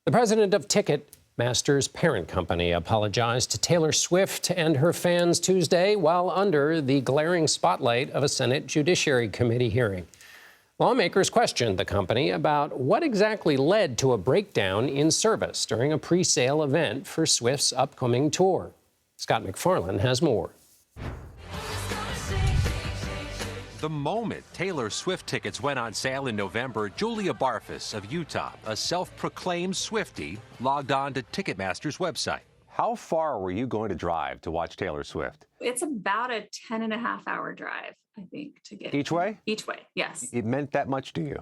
The president of Ticketmaster's parent company apologized to Taylor Swift and her fans Tuesday while under the glaring spotlight of a Senate Judiciary Committee hearing. Lawmakers questioned the company about what exactly led to a breakdown in service during a pre-sale event for Swift's upcoming tour. Scott MacFarlane has more. The moment Taylor Swift tickets went on sale in November, Julia Barfus of Utah, a self-proclaimed Swiftie, logged on to Ticketmaster's website. How far were you going to drive to watch Taylor Swift? It's about a 10.5-hour drive, I think, to get Each way? Each way, yes. It meant that much to you?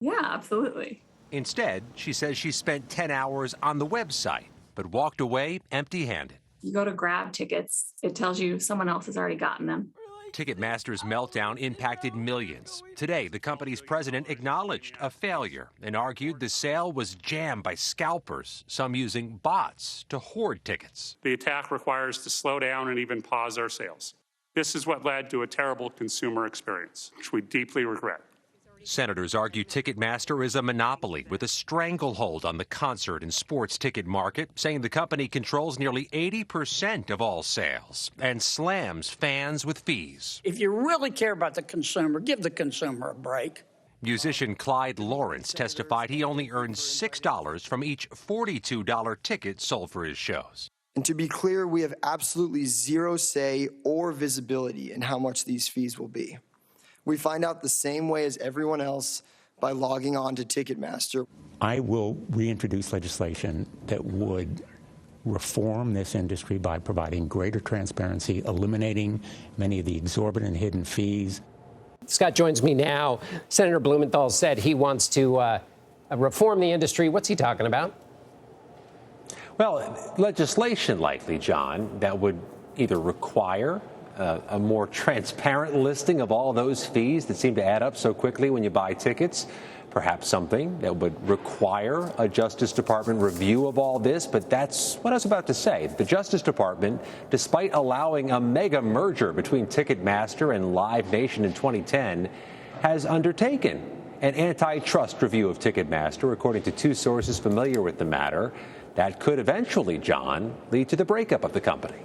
Yeah, absolutely. Instead, she says she spent 10 hours on the website, but walked away empty-handed. You go to grab tickets, it tells you someone else has already gotten them. Ticketmaster's meltdown impacted millions. Today, the company's president acknowledged a failure and argued the sale was jammed by scalpers, some using bots to hoard tickets. The attack requires us to slow down and even pause our sales. This is what led to a terrible consumer experience, which we deeply regret. Senators argue Ticketmaster is a monopoly with a stranglehold on the concert and sports ticket market, saying the company controls nearly 80% of all sales and slams fans with fees. If you really care about the consumer, give the consumer a break. Musician Clyde Lawrence testified he only earns $6 from each $42 ticket sold for his shows. And to be clear, we have absolutely zero say or visibility in how much these fees will be. We find out the same way as everyone else by logging on to Ticketmaster. I will reintroduce legislation that would reform this industry by providing greater transparency, eliminating many of the exorbitant hidden fees. Scott joins me now. Senator Blumenthal said he wants to reform the industry. What's he talking about? Well, legislation likely, John, that would either require a more transparent listing of all those fees that seem to add up so quickly when you buy tickets. Perhaps something that would require a Justice Department review of all this. But that's what I was about to say. The Justice Department, despite allowing a mega merger between Ticketmaster and Live Nation in 2010, has undertaken an antitrust review of Ticketmaster, according to two sources familiar with the matter. That could eventually, John, lead to the breakup of the company.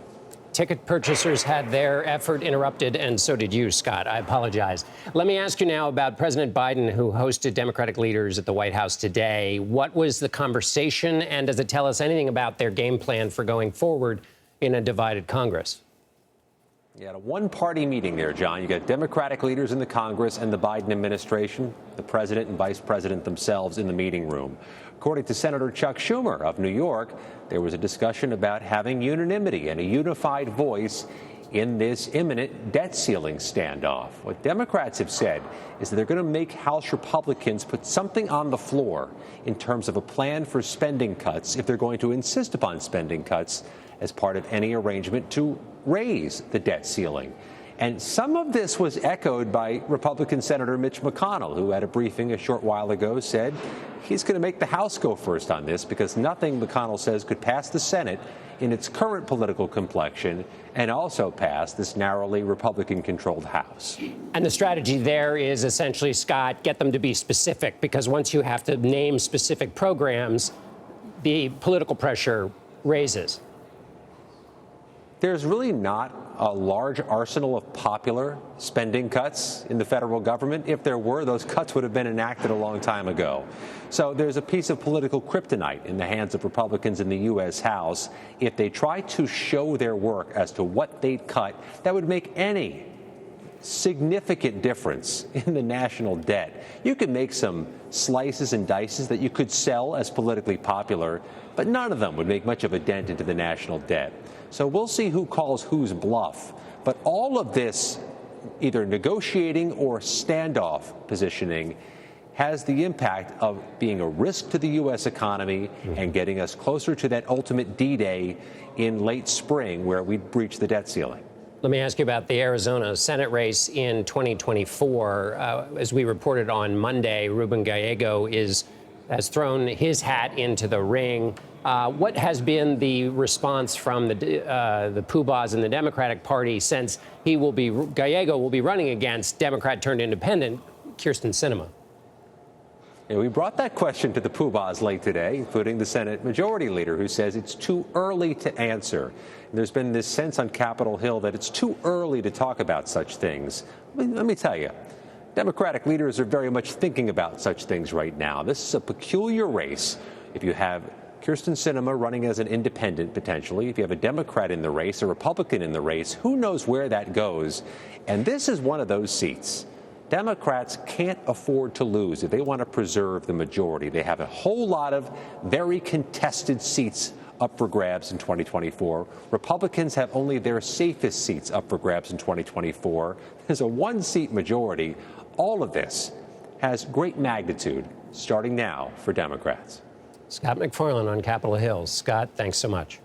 Ticket purchasers had their effort interrupted, and so did you, Scott. I apologize. Let me ask you now about President Biden, who hosted Democratic leaders at the White House today. What was the conversation, and does it tell us anything about their game plan for going forward in a divided Congress? You had a one-party meeting there, John. You got Democratic leaders in the Congress and the Biden administration, the president and vice president themselves in the meeting room. According to Senator Chuck Schumer of New York, there was a discussion about having unanimity and a unified voice in this imminent debt ceiling standoff. What Democrats have said is that they're going to make House Republicans put something on the floor in terms of a plan for spending cuts if they're going to insist upon spending cuts as part of any arrangement to raise the debt ceiling. And some of this was echoed by Republican Senator Mitch McConnell, who at a briefing a short while ago said he's going to make the House go first on this because nothing, McConnell says, could pass the Senate in its current political complexion and also pass this narrowly Republican-controlled House. And the strategy there is essentially, Scott, get them to be specific, because once you have to name specific programs, the political pressure raises. There's really not a large arsenal of popular spending cuts in the federal government. If there were, those cuts would have been enacted a long time ago. So there's a piece of political kryptonite in the hands of Republicans in the U.S. House. If they try to show their work as to what they'd cut, that would make any significant difference in the national debt. You could make some slices and dices that you could sell as politically popular, but none of them would make much of a dent into the national debt. So we'll see who calls whose bluff. But all of this, either negotiating or standoff positioning, has the impact of being a risk to the U.S. economy and getting us closer to that ultimate D-Day in late spring where we'd breach the debt ceiling. Let me ask you about the Arizona Senate race in 2024. As we reported on Monday, Ruben Gallego has thrown his hat into the ring. What has been the response from the poobahs in the Democratic Party since Gallego will be running against Democrat turned independent Kyrsten Sinema? And we brought that question to the poobahs late today, including the Senate Majority Leader, who says it's too early to answer. And there's been this sense on Capitol Hill that it's too early to talk about such things. Let me tell you, Democratic leaders are very much thinking about such things right now. This is a peculiar race. If you have Kyrsten Sinema running as an independent, potentially, if you have a Democrat in the race, a Republican in the race, who knows where that goes? And this is one of those seats. Democrats can't afford to lose if they want to preserve the majority. They have a whole lot of very contested seats up for grabs in 2024. Republicans have only their safest seats up for grabs in 2024. There's a one-seat majority. All of this has great magnitude starting now for Democrats. Scott MacFarlane on Capitol Hill. Scott, thanks so much.